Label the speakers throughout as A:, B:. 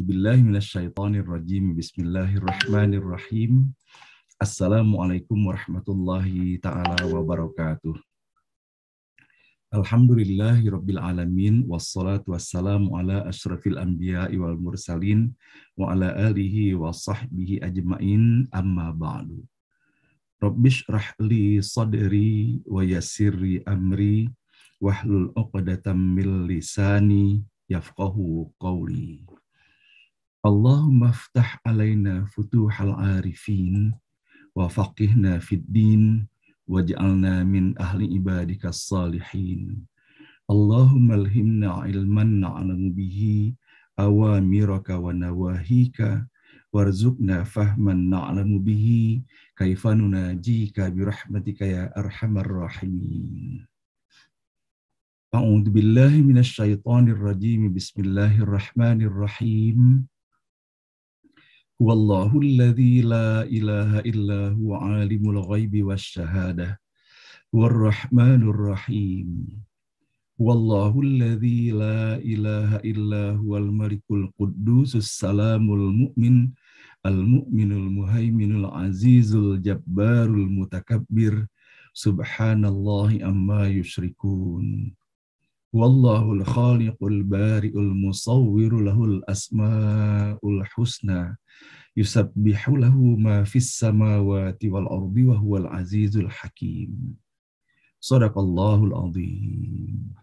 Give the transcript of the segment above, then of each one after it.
A: A'udzubillahi minasyaitonirrajim. Bismillahirrahmanirrahim. Assalamualaikum warahmatullahi ta'ala wabarakatuh. Alhamdulillahirabbil alamin wassalatu wassalamu ala asyrafil anbiya'i wal mursalin wa ala alihi wa sahbihi ajmain, amma ba'du. Rabbishrah li sadri wa yassirli amri wahlul 'uqdatam min lisani yafqahu qawli. Allahumma ftah alaina futuhal arifin wa faqihna fid din waj'alna min ahli ibadikas salihin. Allahumma alhimna ilman na'lamu bihi awamiraka wa nawahika warzuqna fahman na'lamu bihi kaifa nunajika birahmatika ya arhamar rahimin. A'udzu billahi minasyaitonir rajim. Bismillahirrahmanirrahim. Wallahu alladzi la ilaha illa huwa alimul ghaibi wasyahadah warrahmanur rahim. Wallahu alladzi la ilaha illa huwal malikul quddusus salamul mu'min al-mu'minul muhaiminul azizul jabbarul mutakabbir subhanallahi amma yusyrikun. Wallahul khaliqul bari'ul musawwiru lahul asma'ul husna yusabbihu lahu ma fis samawati wal ardi wa huwal azizul hakim. Shadaqallahul azim.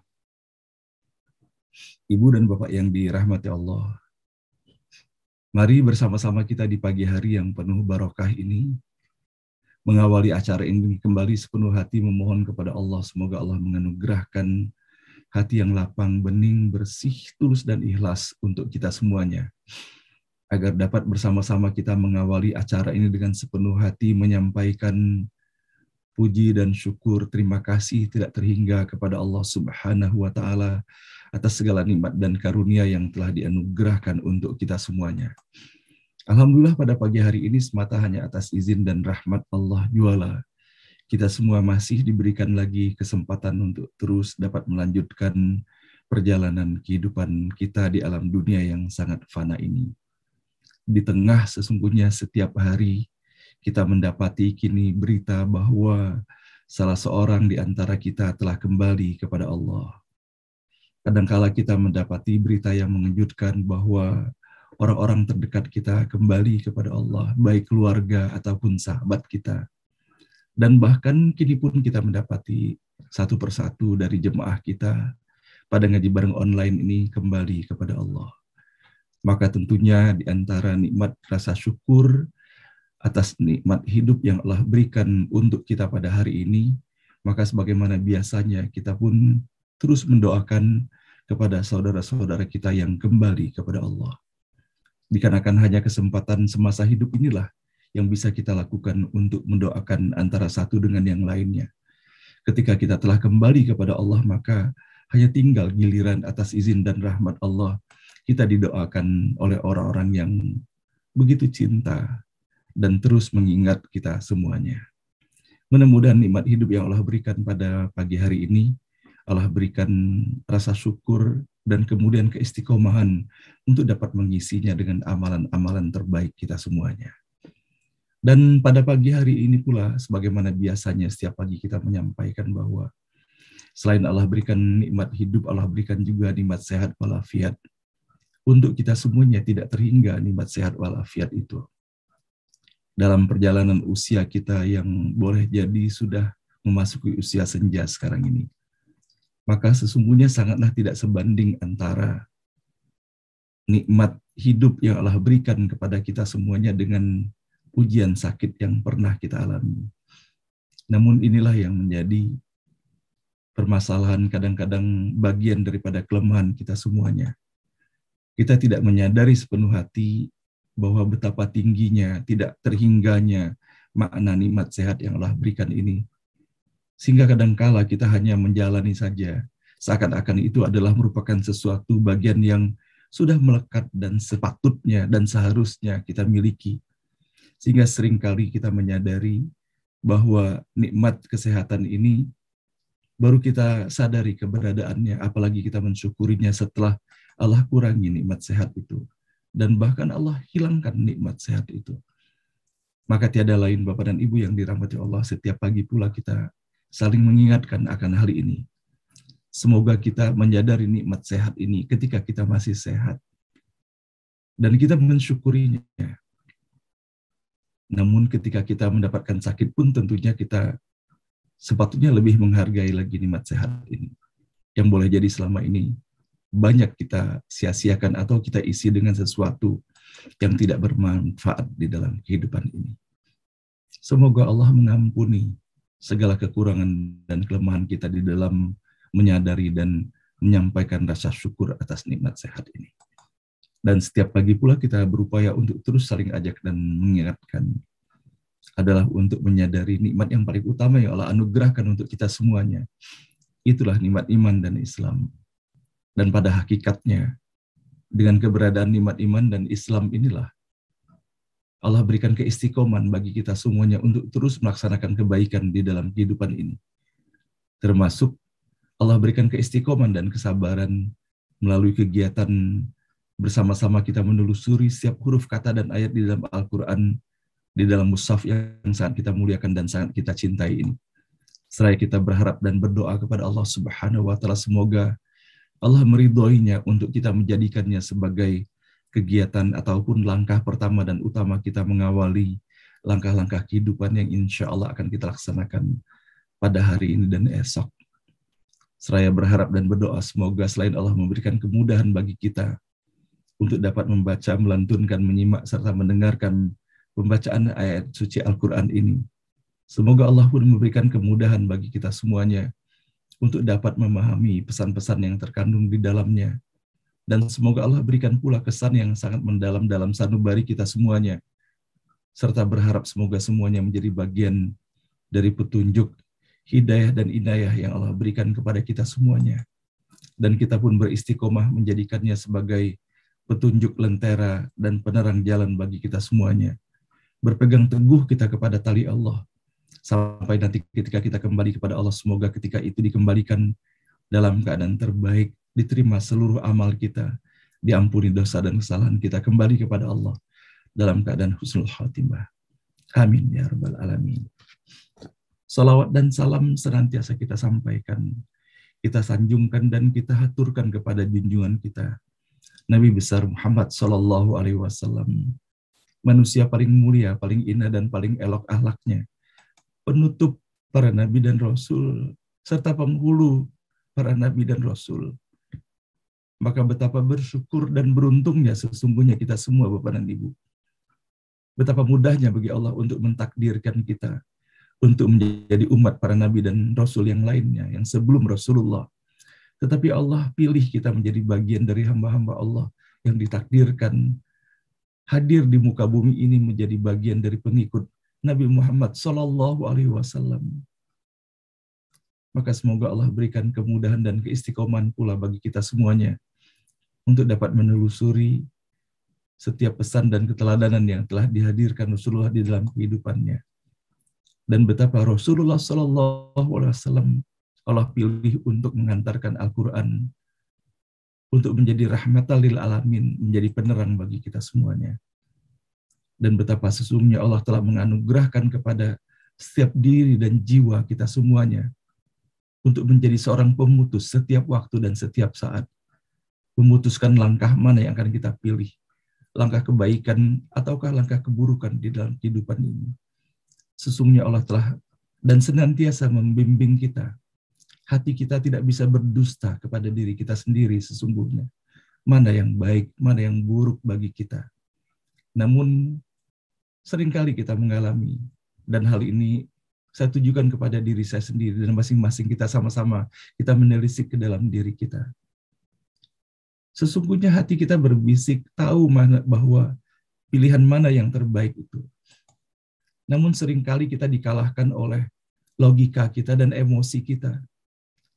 A: Ibu dan Bapak yang dirahmati Allah, mari bersama-sama kita di pagi hari yang penuh barokah ini mengawali acara ini kembali sepenuh hati memohon kepada Allah, semoga Allah menganugerahkan hati yang lapang, bening, bersih, tulus dan ikhlas untuk kita semuanya, agar dapat bersama-sama kita mengawali acara ini dengan sepenuh hati menyampaikan puji dan syukur, terima kasih tidak terhingga kepada Allah Subhanahu wa Ta'ala atas segala nikmat dan karunia yang telah dianugerahkan untuk kita semuanya. Alhamdulillah, pada pagi hari ini semata hanya atas izin dan rahmat Allah juala, kita semua masih diberikan lagi kesempatan untuk terus dapat melanjutkan perjalanan kehidupan kita di alam dunia yang sangat fana ini. Di tengah sesungguhnya setiap hari kita mendapati kini berita bahwa salah seorang di antara kita telah kembali kepada Allah. Kadangkala kita mendapati berita yang mengejutkan bahwa orang-orang terdekat kita kembali kepada Allah, baik keluarga ataupun sahabat kita. Dan bahkan kini pun kita mendapati satu persatu dari jemaah kita pada ngaji bareng online ini kembali kepada Allah. Maka tentunya di antara nikmat rasa syukur atas nikmat hidup yang Allah berikan untuk kita pada hari ini, maka sebagaimana biasanya kita pun terus mendoakan kepada saudara-saudara kita yang kembali kepada Allah. Dikarenakan hanya kesempatan semasa hidup inilah yang bisa kita lakukan untuk mendoakan antara satu dengan yang lainnya. Ketika kita telah kembali kepada Allah, maka hanya tinggal giliran atas izin dan rahmat Allah, kita didoakan oleh orang-orang yang begitu cinta dan terus mengingat kita semuanya. Mudah-mudahan nikmat hidup yang Allah berikan pada pagi hari ini, Allah berikan rasa syukur dan kemudian keistiqomahan untuk dapat mengisinya dengan amalan-amalan terbaik kita semuanya. Dan pada pagi hari ini pula, sebagaimana biasanya setiap pagi kita menyampaikan bahwa selain Allah berikan nikmat hidup, Allah berikan juga nikmat sehat walafiat. Untuk kita semuanya tidak terhingga nikmat sehat walafiat itu. Dalam perjalanan usia kita yang boleh jadi sudah memasuki usia senja sekarang ini, maka sesungguhnya sangatlah tidak sebanding antara nikmat hidup yang Allah berikan kepada kita semuanya dengan ujian sakit yang pernah kita alami. Namun inilah yang menjadi permasalahan, kadang-kadang bagian daripada kelemahan kita semuanya. Kita tidak menyadari sepenuh hati bahwa betapa tingginya, tidak terhingganya makna nikmat sehat yang Allah berikan ini. Sehingga kadangkala kita hanya menjalani saja, seakan-akan itu adalah merupakan sesuatu bagian yang sudah melekat dan sepatutnya dan seharusnya kita miliki. Sehingga seringkali kita menyadari bahwa nikmat kesehatan ini baru kita sadari keberadaannya, apalagi kita mensyukurinya setelah Allah kurangi nikmat sehat itu. dan bahkan Allah hilangkan nikmat sehat itu. Maka tiada lain Bapak dan Ibu yang dirahmati Allah, setiap pagi pula kita saling mengingatkan akan hal ini. Semoga kita menyadari nikmat sehat ini ketika kita masih sehat, dan kita mensyukurinya. Namun ketika kita mendapatkan sakit pun tentunya kita sepatutnya lebih menghargai lagi nikmat sehat ini. Yang boleh jadi selama ini banyak kita sia-siakan atau kita isi dengan sesuatu yang tidak bermanfaat di dalam kehidupan ini. Semoga Allah mengampuni segala kekurangan dan kelemahan kita di dalam menyadari dan menyampaikan rasa syukur atas nikmat sehat ini. Dan setiap pagi pula kita berupaya untuk terus saling ajak dan mengingatkan adalah untuk menyadari nikmat yang paling utama yang Allah anugerahkan untuk kita semuanya. Itulah nikmat iman dan Islam. Dan pada hakikatnya, dengan keberadaan nikmat iman dan Islam inilah Allah berikan keistiqoman bagi kita semuanya untuk terus melaksanakan kebaikan di dalam kehidupan ini. Termasuk Allah berikan keistiqoman dan kesabaran melalui kegiatan bersama-sama kita menelusuri setiap huruf kata dan ayat di dalam Al-Quran, di dalam mushaf yang sangat kita muliakan dan sangat kita cintai ini. Seraya kita berharap dan berdoa kepada Allah Subhanahu wa Ta'ala, semoga Allah meridhoinya untuk kita menjadikannya sebagai kegiatan ataupun langkah pertama dan utama kita mengawali langkah-langkah kehidupan yang insya Allah akan kita laksanakan pada hari ini dan esok. Seraya berharap dan berdoa semoga selain Allah memberikan kemudahan bagi kita untuk dapat membaca, melantunkan, menyimak, serta mendengarkan pembacaan ayat suci Al-Quran ini. Semoga Allah pun memberikan kemudahan bagi kita semuanya untuk dapat memahami pesan-pesan yang terkandung di dalamnya. Dan semoga Allah berikan pula kesan yang sangat mendalam dalam sanubari kita semuanya. Serta berharap semoga semuanya menjadi bagian dari petunjuk, hidayah dan inayah yang Allah berikan kepada kita semuanya. Dan kita pun beristiqomah menjadikannya sebagai petunjuk lentera dan penerang jalan bagi kita semuanya. Berpegang teguh kita kepada tali Allah. Sampai nanti ketika kita kembali kepada Allah, semoga ketika itu dikembalikan dalam keadaan terbaik, diterima seluruh amal kita, diampuni dosa dan kesalahan kita, kembali kepada Allah dalam keadaan husnul khatimah. Amin ya rabbal alamin. Salawat dan salam senantiasa kita sampaikan, kita sanjungkan dan kita haturkan kepada junjungan kita, Nabi besar Muhammad Sallallahu Alaihi Wasallam, manusia paling mulia, paling indah dan paling elok akhlaknya, penutup para nabi dan rasul, serta penghulu para nabi dan rasul. Maka betapa bersyukur dan beruntungnya sesungguhnya kita semua Bapak dan Ibu. Betapa mudahnya bagi Allah untuk mentakdirkan kita untuk menjadi umat para nabi dan rasul yang lainnya, yang sebelum Rasulullah. Tetapi Allah pilih kita menjadi bagian dari hamba-hamba Allah yang ditakdirkan hadir di muka bumi ini menjadi bagian dari pengikut Nabi Muhammad Sallallahu Alaihi Wasallam. Maka semoga Allah berikan kemudahan dan keistiqomahan pula bagi kita semuanya untuk dapat menelusuri setiap pesan dan keteladanan yang telah dihadirkan Rasulullah di dalam kehidupannya. Dan betapa Rasulullah Sallallahu Alaihi Wasallam Allah pilih untuk mengantarkan Al-Quran untuk menjadi rahmatan lil alamin, menjadi penerang bagi kita semuanya. Dan betapa sesungguhnya Allah telah menganugerahkan kepada setiap diri dan jiwa kita semuanya untuk menjadi seorang pemutus setiap waktu dan setiap saat. Memutuskan langkah mana yang akan kita pilih. Langkah kebaikan ataukah langkah keburukan di dalam kehidupan ini. Sesungguhnya Allah telah dan senantiasa membimbing kita. Hati kita tidak bisa berdusta kepada diri kita sendiri sesungguhnya. Mana yang baik, mana yang buruk bagi kita. Namun seringkali kita mengalami, dan hal ini saya tujukan kepada diri saya sendiri, dan masing-masing kita sama-sama kita menelisik ke dalam diri kita. Sesungguhnya hati kita berbisik tahu mana bahwa pilihan mana yang terbaik itu. Namun seringkali kita dikalahkan oleh logika kita dan emosi kita,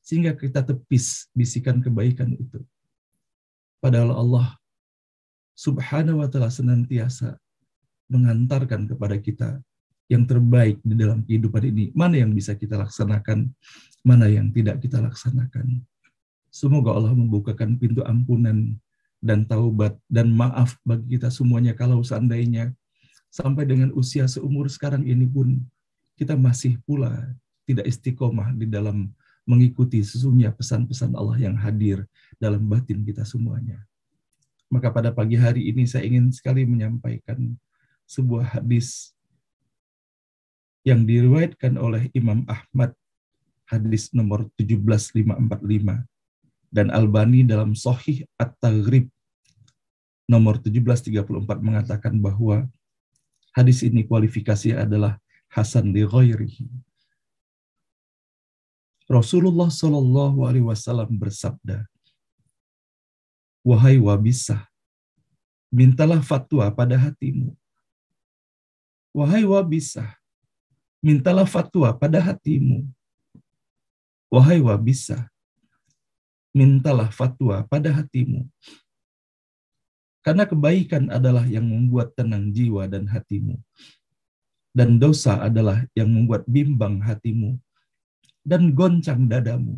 A: sehingga kita tepis bisikan kebaikan itu. Padahal Allah Subhanahu wa Ta'ala senantiasa mengantarkan kepada kita yang terbaik di dalam kehidupan ini. Mana yang bisa kita laksanakan, mana yang tidak kita laksanakan. Semoga Allah membukakan pintu ampunan dan taubat dan maaf bagi kita semuanya kalau seandainya sampai dengan usia seumur sekarang ini pun kita masih pula tidak istiqomah di dalam mengikuti sesungguhnya pesan-pesan Allah yang hadir dalam batin kita semuanya. Maka pada pagi hari ini saya ingin sekali menyampaikan sebuah hadis yang diriwayatkan oleh Imam Ahmad, hadis nomor 17545, dan Albani dalam Sahih At-Taghrib nomor 1734 mengatakan bahwa hadis ini kualifikasi adalah hasan li ghairihi. Rasulullah Shallallahu Alaihi Wasallam bersabda, wahai wabisah, mintalah fatwa pada hatimu. Wahai wabisah, mintalah fatwa pada hatimu. Wahai wabisah, mintalah fatwa pada hatimu. Karena kebaikan adalah yang membuat tenang jiwa dan hatimu. Dan dosa adalah yang membuat bimbang hatimu dan goncang dadamu.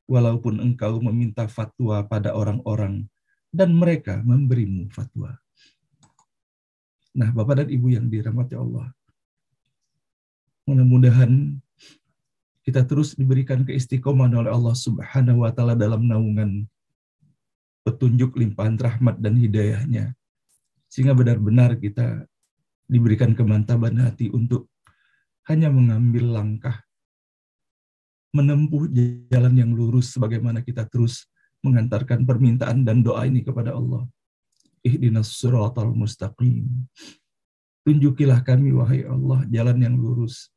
A: Walaupun engkau meminta fatwa pada orang-orang dan mereka memberimu fatwa. Nah, Bapak dan Ibu yang dirahmati Allah, mudah-mudahan kita terus diberikan keistiqomahan oleh Allah Subhanahu wa Ta'ala dalam naungan petunjuk limpahan rahmat dan hidayahnya, sehingga benar-benar kita diberikan kemantaban hati untuk hanya mengambil langkah menempuh jalan yang lurus sebagaimana kita terus mengantarkan permintaan dan doa ini kepada Allah. Ihdinas siratal mustaqim. Tunjukilah kami wahai Allah jalan yang lurus.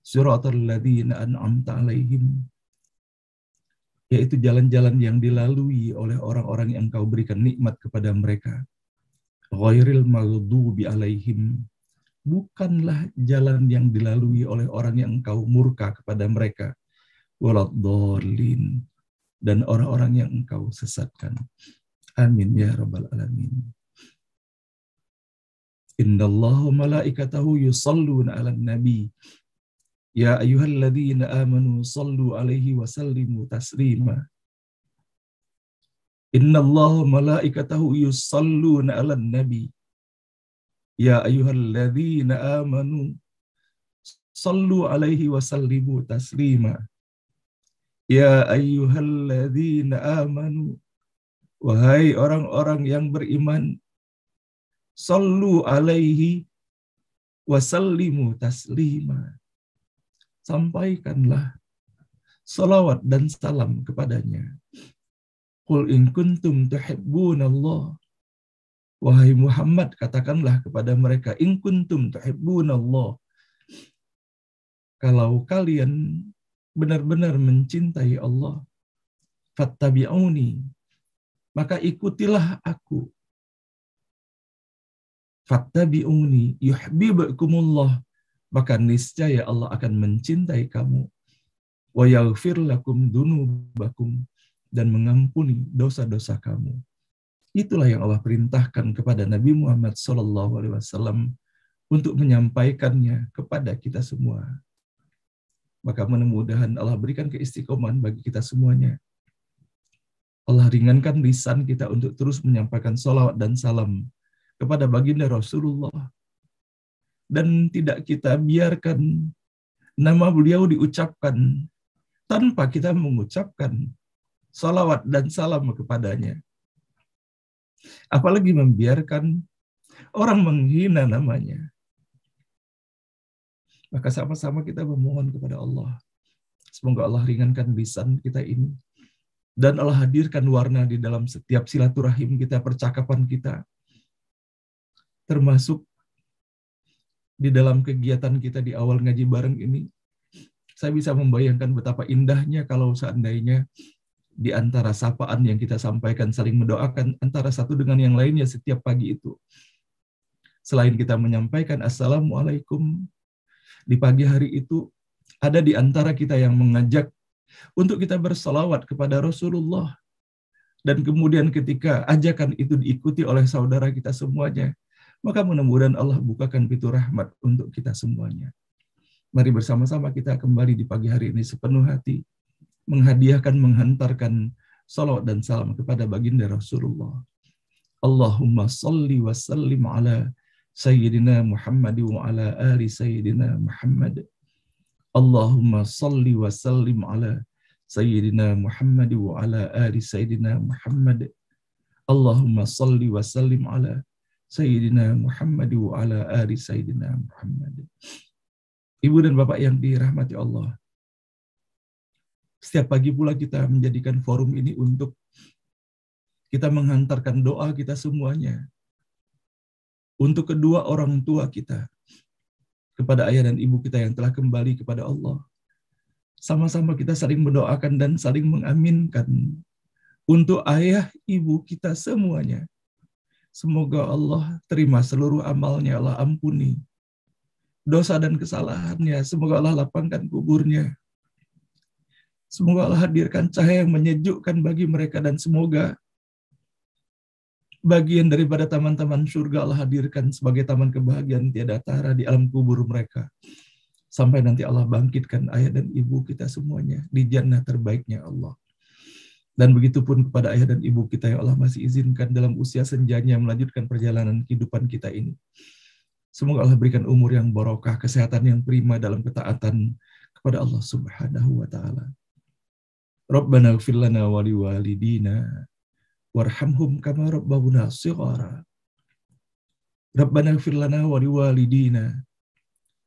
A: Siratal ladzina an'amta alaihim. Yaitu jalan-jalan yang dilalui oleh orang-orang yang Engkau berikan nikmat kepada mereka. Ghairil maghdubi alaihim. Bukanlah jalan yang dilalui oleh orang yang Engkau murka kepada mereka. Waladdallin. Dan orang-orang yang Engkau sesatkan. Amin ya rabbal alamin. Innallaha malaikatahu yusalluna 'alan nabi. Ya ayyuhalladzina amanu sallu 'alaihi wa sallimu taslima. Innallaha malaikatahu yusalluna 'alan nabi. Ya ayyuhalladzina amanu sallu 'alaihi wa sallimu taslima. Ya ayyuhalladzina amanu, wahai orang-orang yang beriman, sallu 'alaihi wa sallimu taslima. Sampaikanlah salawat dan salam kepadanya. Qul in kuntum tuhibbunallah. Wahai Muhammad, katakanlah kepada mereka, in kuntum tuhibbunallah. Kalau kalian benar-benar mencintai Allah, fattabi'uni, maka ikutilah aku. Fattabi'uni yuhibbukumullah, maka niscaya Allah akan mencintai kamu. Wa yaghfir lakum dunubakum, dan mengampuni dosa-dosa kamu. Itulah yang Allah perintahkan kepada Nabi Muhammad SAW untuk menyampaikannya kepada kita semua. Maka mudah-mudahan Allah berikan keistiqomahan bagi kita semuanya. Allah ringankan lisan kita untuk terus menyampaikan salawat dan salam kepada baginda Rasulullah. Dan tidak kita biarkan nama beliau diucapkan tanpa kita mengucapkan salawat dan salam kepadanya. Apalagi membiarkan orang menghina namanya. Maka sama-sama kita memohon kepada Allah. Semoga Allah ringankan lisan kita ini. Dan Allah hadirkan warna di dalam setiap silaturahim kita, percakapan kita. Termasuk di dalam kegiatan kita di awal ngaji bareng ini. Saya bisa membayangkan betapa indahnya kalau seandainya di antara sapaan yang kita sampaikan saling mendoakan antara satu dengan yang lainnya setiap pagi itu. Selain kita menyampaikan Assalamualaikum, di pagi hari itu ada di antara kita yang mengajak untuk kita bersalawat kepada Rasulullah. Dan kemudian ketika ajakan itu diikuti oleh saudara kita semuanya, maka mudah-mudahan Allah bukakan pintu rahmat untuk kita semuanya. Mari bersama-sama kita kembali di pagi hari ini sepenuh hati menghadiahkan, menghantarkan salawat dan salam kepada baginda Rasulullah. Allahumma salli wa sallim ala Sayyidina Muhammad wa ala ali Sayyidina Muhammad. Allahumma salli wa sallim ala Sayyidina Muhammad wa ala ali Sayyidina Muhammad. Allahumma salli wa sallim ala Sayyidina Muhammad wa ala ali Sayyidina Muhammad. Ibu dan Bapak yang dirahmati Allah, setiap pagi pula kita menjadikan forum ini untuk kita menghantarkan doa kita semuanya untuk kedua orang tua kita, kepada ayah dan ibu kita yang telah kembali kepada Allah. Sama-sama kita saling mendoakan dan saling mengaminkan untuk ayah ibu kita semuanya. Semoga Allah terima seluruh amalnya, Allah ampuni dosa dan kesalahannya. Semoga Allah lapangkan kuburnya. Semoga Allah hadirkan cahaya yang menyejukkan bagi mereka, dan semoga bagian daripada taman-taman surga Allah hadirkan sebagai taman kebahagiaan tiada tara di alam kubur mereka. Sampai nanti Allah bangkitkan ayah dan ibu kita semuanya di jannah terbaiknya Allah. Dan begitu pun kepada ayah dan ibu kita yang Allah masih izinkan dalam usia senjanya melanjutkan perjalanan kehidupan kita ini. Semoga Allah berikan umur yang barokah, kesehatan yang prima dalam ketaatan kepada Allah Subhanahu wa taala. Rabbana ighfir lana wa liwalidina warhamhum kama rabbawna shighara. Rabbana ighfir lana wa liwalidina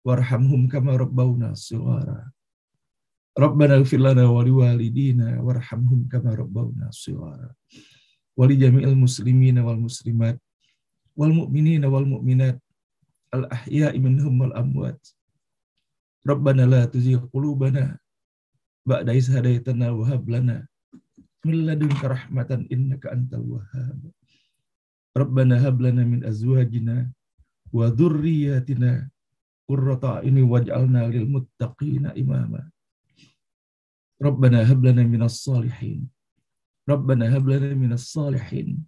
A: warhamhum kama rabbawna shighara. Rabbana ighfir lana wa liwalidina warhamhum kama rabbawna shighara. Wa li jami'il muslimina wal muslimat wal mu'minina wal mu'minat al ahya'i minhum wal amwat. Rabbana la tuzigh qulubana ba'da idh hadaitana wa hab lana min ladunka rahmatan innaka antal wahhab. Rabbana hab lana min azwajina wa dhurriyyatina qurrata a'yunin waj'alna lil muttaqina imama. Rabbana hab lana minas salihin. Rabbana hab lana minas salihin.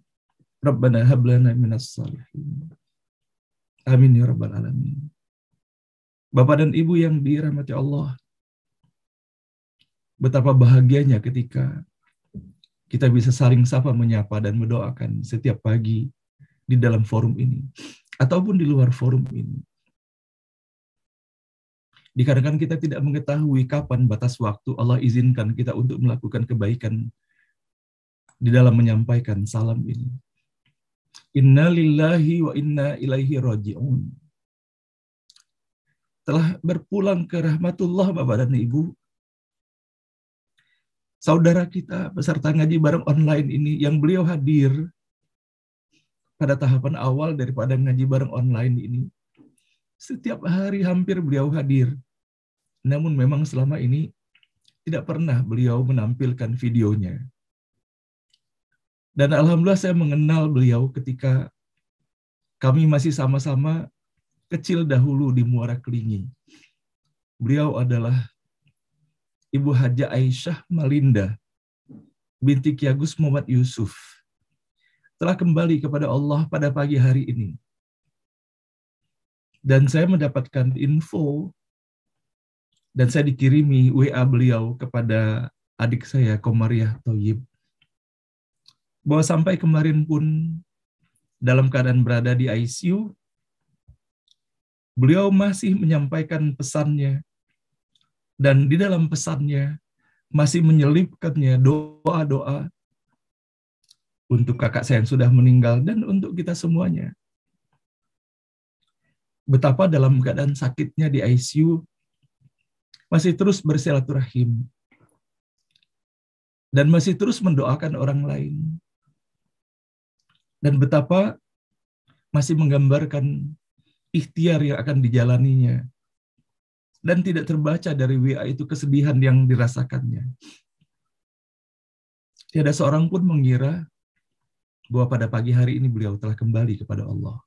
A: Rabbana hab lana minas salihin. Amin ya rabbal alamin. Bapak dan Ibu yang dirahmati Allah, betapa bahagianya ketika kita bisa saling sapa, menyapa, dan mendoakan setiap pagi di dalam forum ini, ataupun di luar forum ini. Dikarenakan kita tidak mengetahui kapan batas waktu Allah izinkan kita untuk melakukan kebaikan di dalam menyampaikan salam ini. Inna lillahi wa inna ilaihi raji'un. Telah berpulang ke rahmatullah Bapak dan Ibu, saudara kita peserta ngaji bareng online ini, yang beliau hadir pada tahapan awal daripada ngaji bareng online ini. Setiap hari hampir beliau hadir. Namun memang selama ini tidak pernah beliau menampilkan videonya. Dan alhamdulillah saya mengenal beliau ketika kami masih sama-sama kecil dahulu di Muara Kelingi. Beliau adalah Ibu Haja Aisyah Malinda binti Ki Agus Muhammad Yusuf. Telah kembali kepada Allah pada pagi hari ini. Dan saya mendapatkan info, dan saya dikirimi WA beliau kepada adik saya, Komariah Thoyib, bahwa sampai kemarin pun dalam keadaan berada di ICU, beliau masih menyampaikan pesannya, dan di dalam pesannya masih menyelipkannya doa-doa untuk kakak saya yang sudah meninggal dan untuk kita semuanya. Betapa dalam keadaan sakitnya di ICU masih terus bersilaturahim dan masih terus mendoakan orang lain. Dan betapa masih menggambarkan ikhtiar yang akan dijalaninya. Dan tidak terbaca dari WA itu kesedihan yang dirasakannya. Tiada seorang pun mengira bahwa pada pagi hari ini beliau telah kembali kepada Allah.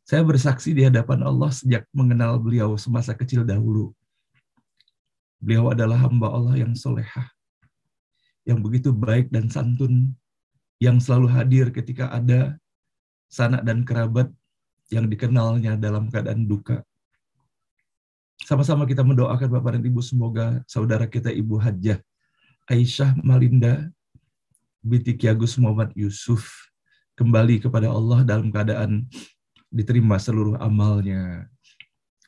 A: Saya bersaksi di hadapan Allah sejak mengenal beliau semasa kecil dahulu. Beliau adalah hamba Allah yang solehah, yang begitu baik dan santun, yang selalu hadir ketika ada sanak dan kerabat yang dikenalnya dalam keadaan duka. Sama-sama kita mendoakan Bapak dan Ibu, semoga saudara kita Ibu Hajah Aisyah Malinda binti Ki Agus Muhammad Yusuf kembali kepada Allah dalam keadaan diterima seluruh amalnya,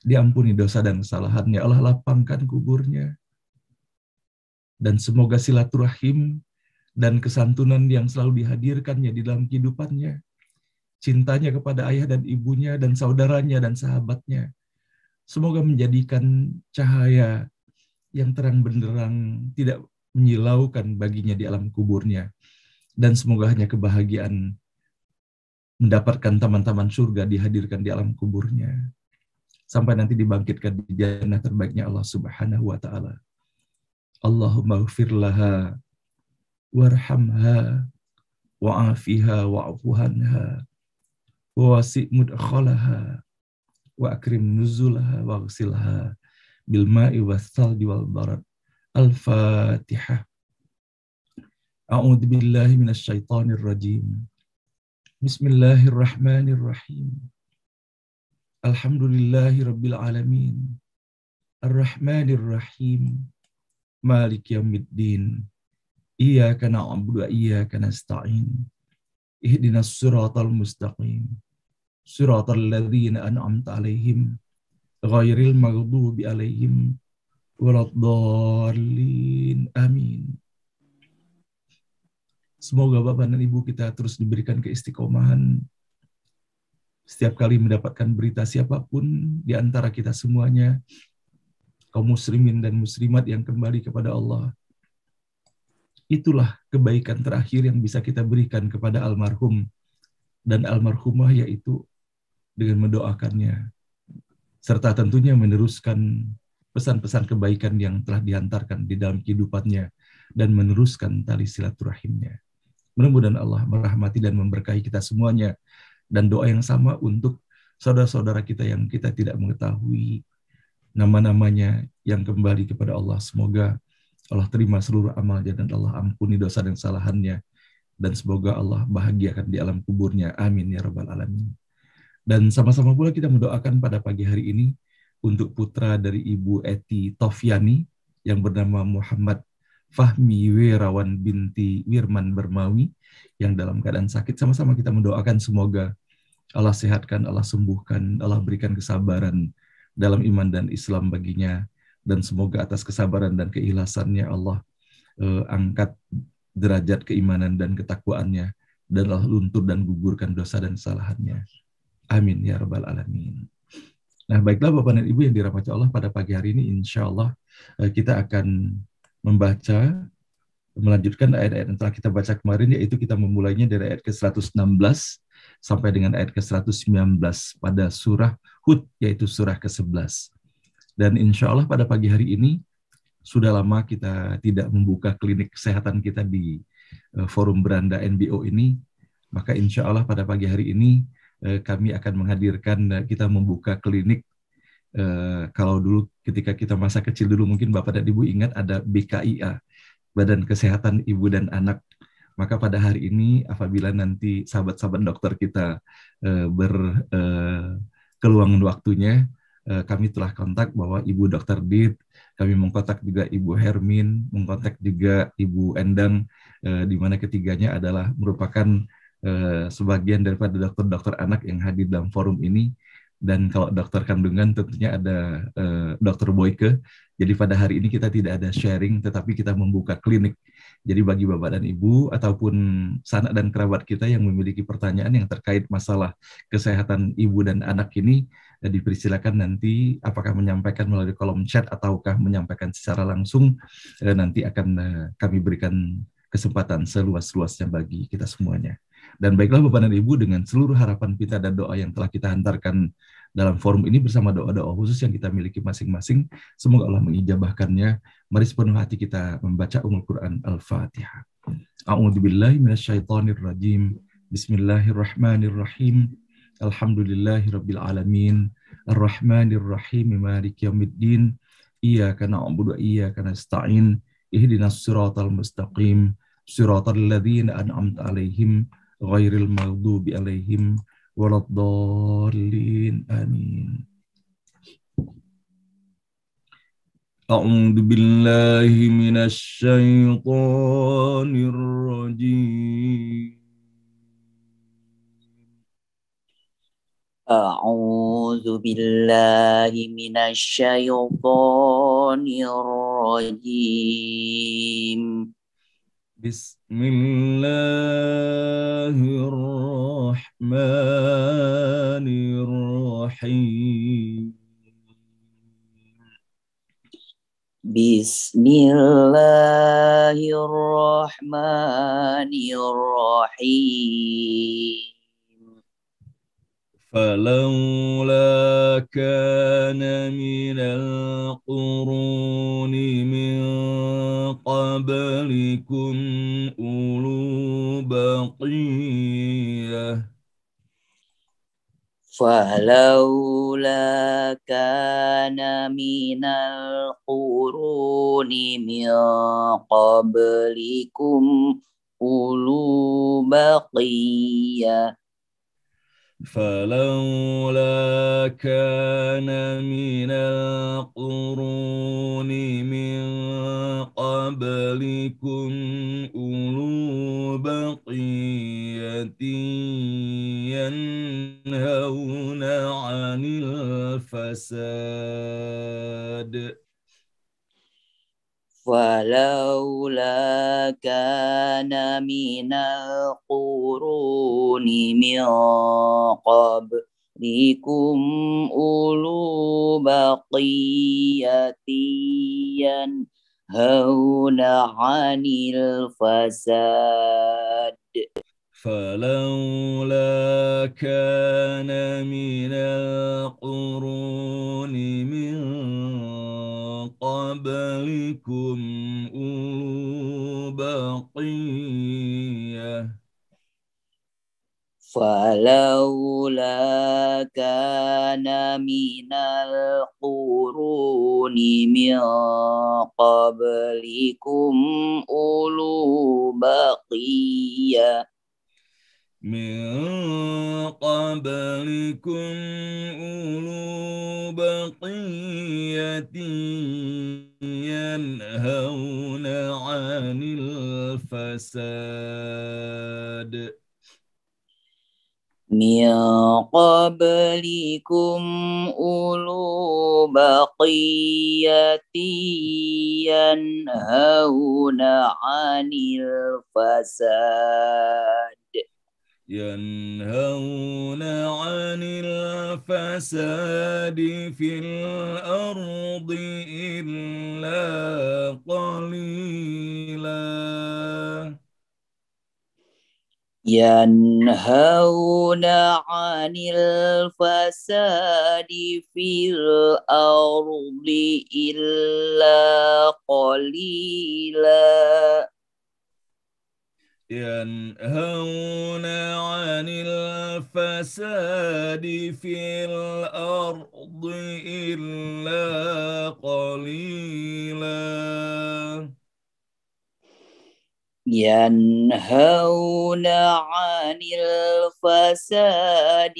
A: diampuni dosa dan kesalahannya, Allah lapangkan kuburnya, dan semoga silaturahim dan kesantunan yang selalu dihadirkannya di dalam kehidupannya, cintanya kepada ayah dan ibunya dan saudaranya dan sahabatnya, semoga menjadikan cahaya yang terang benderang, tidak menyilaukan baginya di alam kuburnya, dan semoga hanya kebahagiaan mendapatkan taman-taman surga dihadirkan di alam kuburnya, sampai nanti dibangkitkan di jannah terbaiknya Allah Subhanahu wa Ta'ala. Allahumma ighfir laha warhamha wa'afiha wa'afuhanha wa wasi' mudkhalaha wa akrim nuzulaha wa ghsilha bil ma'i was salji wal barad. Al-Fatihah. A'udzu billahi minasy syaithanir rajim. Bismillahirrahmanirrahim. Alhamdulillahi rabbil alamin. Ar-Rahmanir Rahim. Maliki yaumiddin. Iyyaka na'budu wa iyyaka nasta'in. Ihdinas siratal mustaqim. Siratal ladzina an'amta 'alaihim ghairil maghdubi 'alaihim waladdallin. Amin. Semoga Bapak dan Ibu kita terus diberikan keistiqomahan setiap kali mendapatkan berita siapapun di antara kita semuanya, kaum muslimin dan muslimat yang kembali kepada Allah. Itulah kebaikan terakhir yang bisa kita berikan kepada almarhum dan almarhumah, yaitu dengan mendoakannya, serta tentunya meneruskan pesan-pesan kebaikan yang telah dihantarkan di dalam kehidupannya dan meneruskan tali silaturahimnya. Mudah-mudahan Allah merahmati dan memberkahi kita semuanya. Dan doa yang sama untuk saudara-saudara kita yang kita tidak mengetahui nama-namanya yang kembali kepada Allah. Semoga Allah terima seluruh amalnya dan Allah ampuni dosa dan kesalahannya. Dan semoga Allah bahagiakan di alam kuburnya. Amin ya rabbal alamin. Dan sama-sama pula kita mendoakan pada pagi hari ini untuk putra dari Ibu Eti Tofyani yang bernama Muhammad Fahmi Wirawan binti Wirman Bermawi yang dalam keadaan sakit. Sama-sama kita mendoakan semoga Allah sehatkan, Allah sembuhkan, Allah berikan kesabaran dalam iman dan Islam baginya, dan semoga atas kesabaran dan keikhlasannya Allah angkat derajat keimanan dan ketakwaannya, dan Allah luntur dan gugurkan dosa dan kesalahannya. Amin ya rabbal alamin. Nah, baiklah Bapak dan Ibu yang dirahmati Allah, pada pagi hari ini insya Allah kita akan melanjutkan ayat-ayat yang telah kita baca kemarin, yaitu kita memulainya dari ayat ke-116 sampai dengan ayat ke-119 pada surah Hud, yaitu surah ke-11. Dan insya Allah pada pagi hari ini, sudah lama kita tidak membuka klinik kesehatan kita di forum beranda NBO ini, maka insya Allah pada pagi hari ini kami akan menghadirkan, kita membuka klinik. Kalau dulu ketika kita masa kecil dulu, mungkin Bapak dan Ibu ingat ada BKIA, Badan Kesehatan Ibu dan Anak. Maka pada hari ini apabila nanti sahabat-sahabat dokter kita berkeluangan waktunya, kami telah kontak bahwa Ibu Dr. Dit, kami mengkontak juga Ibu Hermin, mengkontak juga Ibu Endang, di mana ketiganya adalah merupakan sebagian daripada dokter-dokter anak yang hadir dalam forum ini. Dan kalau dokter kandungan tentunya ada Dr. Boyke. Jadi pada hari ini kita tidak ada sharing, tetapi kita membuka klinik. Jadi bagi Bapak dan Ibu ataupun sanak dan kerabat kita yang memiliki pertanyaan yang terkait masalah kesehatan ibu dan anak ini, dipersilakan nanti apakah menyampaikan melalui kolom chat ataukah menyampaikan secara langsung, nanti akan kami berikan kesempatan seluas-luasnya bagi kita semuanya. Dan baiklah Bapak dan Ibu, dengan seluruh harapan kita dan doa yang telah kita hantarkan dalam forum ini bersama doa-doa khusus yang kita miliki masing-masing, semoga Allah mengijabahkannya. Mari sepenuh hati kita membaca Ummul Quran Al-Fatihah. A'udzubillahi minasyaitonirrajim. Bismillahirrahmanirrahim. Alhamdulillahirabbil alamin. Arrahmanirrahim. Maliki yaumiddin. Iyyaka na'budu wa iyyaka nasta'in. Ihdinas siratal mustaqim. Siratal ladzina an'amta 'alaihim ghairil maghdubi 'alaihim waladdallin. Amin. أعوذ بالله من الشيطان الرجيم.
B: أعوذ بالله من الشيطان الرجيم.
A: بسم الله الرحمن الرحيم.
B: بسم الله الرحمن الرحيم.
A: فلولا كان من القرون من قبلكم أولو بقية
B: فلولا كان من القرون من قبلكم أولو بقية
A: فلولا كان من القرون من قبلكم أولو بقية ينهون عن الفساد
B: فلولا كان من القرون من قبلكم أولو بقية ينهون عن الفساد
A: فلولا كان من القرون من قبلكم أولو بقية
B: فلولا كان من القرون من قبلكم أولو بقية
A: أولو بقية ينهون عن الفساد
B: من قبلكم أولو بقية ينهون عن الفساد
A: ينهون عن الفساد في الأرض إلا قليلا
B: ينهون عن الفساد في الأرض إلا قليلا
A: ينهون عن الفساد في الأرض إلا قليلا
B: ينهون عن الفساد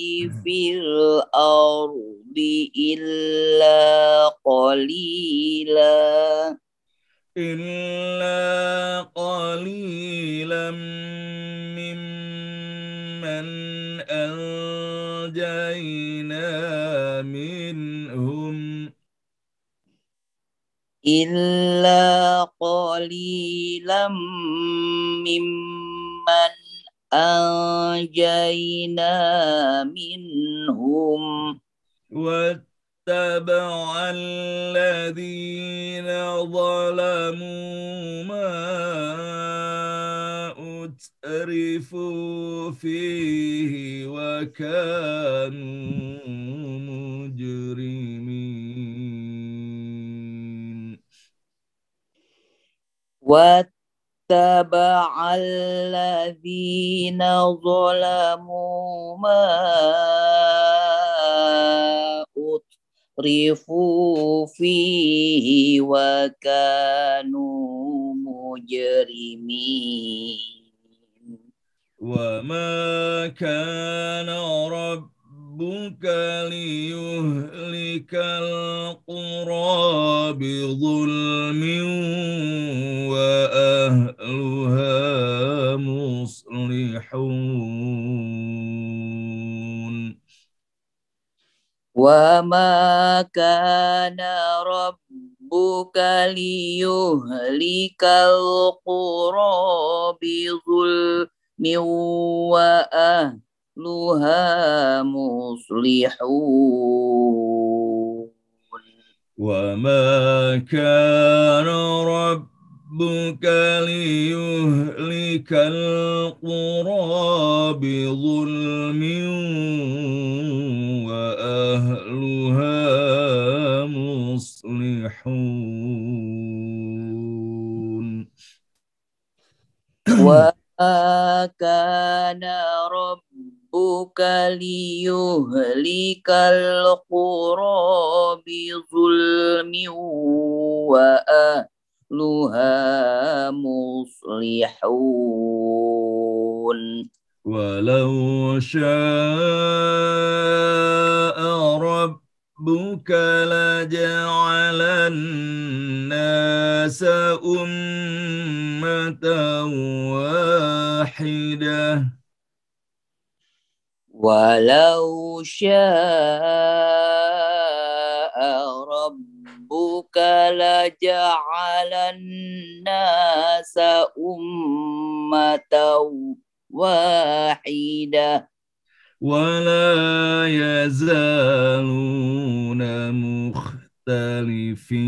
B: في الأرض إلا قليلا
A: إلا قليلا ممن أنجينا منهم
B: إلا قليلا ممن أنجينا منهم
A: واتبع الذين ظلموا ما أترفوا فيه وكانوا مجرمين
B: واتبع الذين ظلموا ما أترفوا فيه وكانوا مجرمين
A: وما كان ربك ربك ليهلك القرى بظلم وأهلها مصلحون
B: وما كان ربك ليهلك القرى بظلم وأهلها مصلحون
A: وما كان ربك ليهلك القرى بظلم وأهلها مصلحون
B: وما كان ربك ليهلك القرى بظلم وأهلها مصلحون
A: ولو شاء ربك لجعل الناس أمة واحدة
B: ولو شاء ربك لجعل الناس أمة واحدة
A: ولا يزالون مختلفين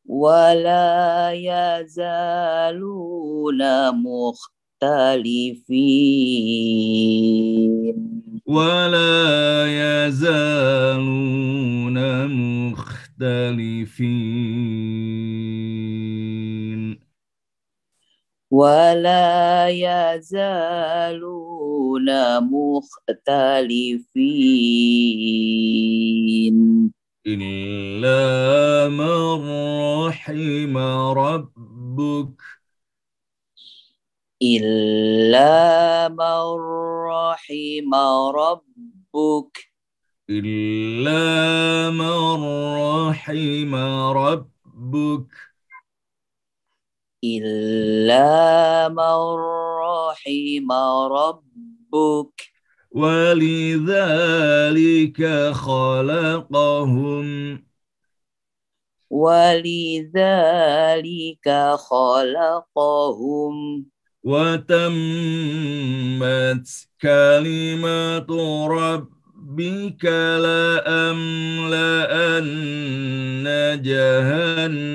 B: ولا يزالون مختلفين
A: ولا يزالون مختلفين
B: ولا يزالون مختلفين
A: إلا من رحم ربك
B: إلا من رحم ربك
A: إلا من رحم ربك
B: إلا من رحم ربك
A: ولذلك خلقهم
B: ولذلك خلقهم
A: وتمت كلمة ربك لأملأن جهنم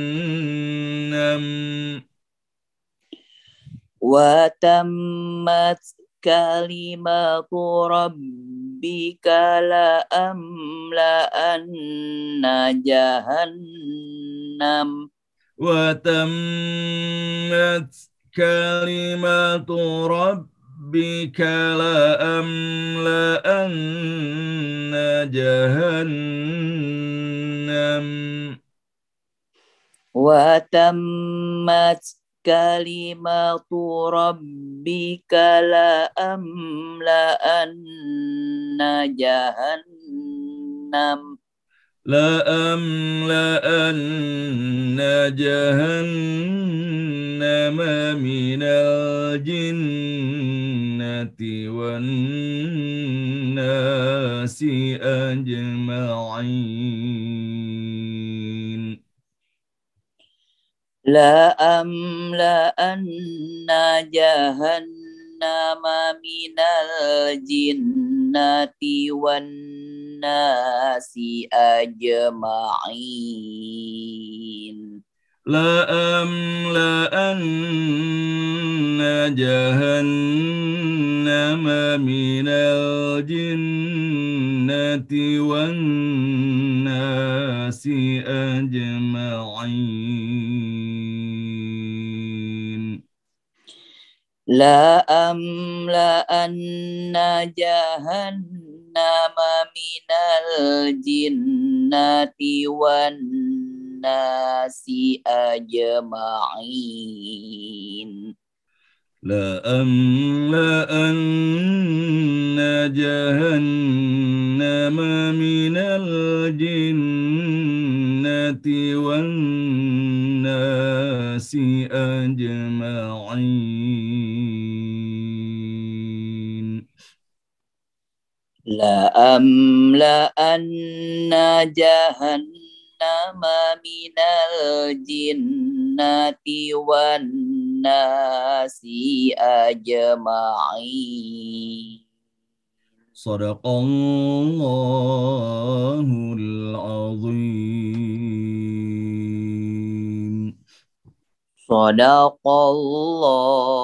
B: وتمت كلمة ربك لأملأن جهنم
A: وتمت كلمة ربك لأملأن جهنم
B: وتمت كلمة ربك لأملأن جهنم
A: لأملأن جهنم من الجنة والناس أجمعين
B: لأملأن جهنم من الجنة والناس أجمعين
A: لأملأن جهنم من الجنة والناس أجمعين
B: لأملأن جهنم من الجنة والناس أجمعين
A: لأملأن جهنم من الجنة والناس أجمعين
B: لأملأن جهنم من الجنة والناس أجمعين
A: صدق الله العظيم
B: صدق الله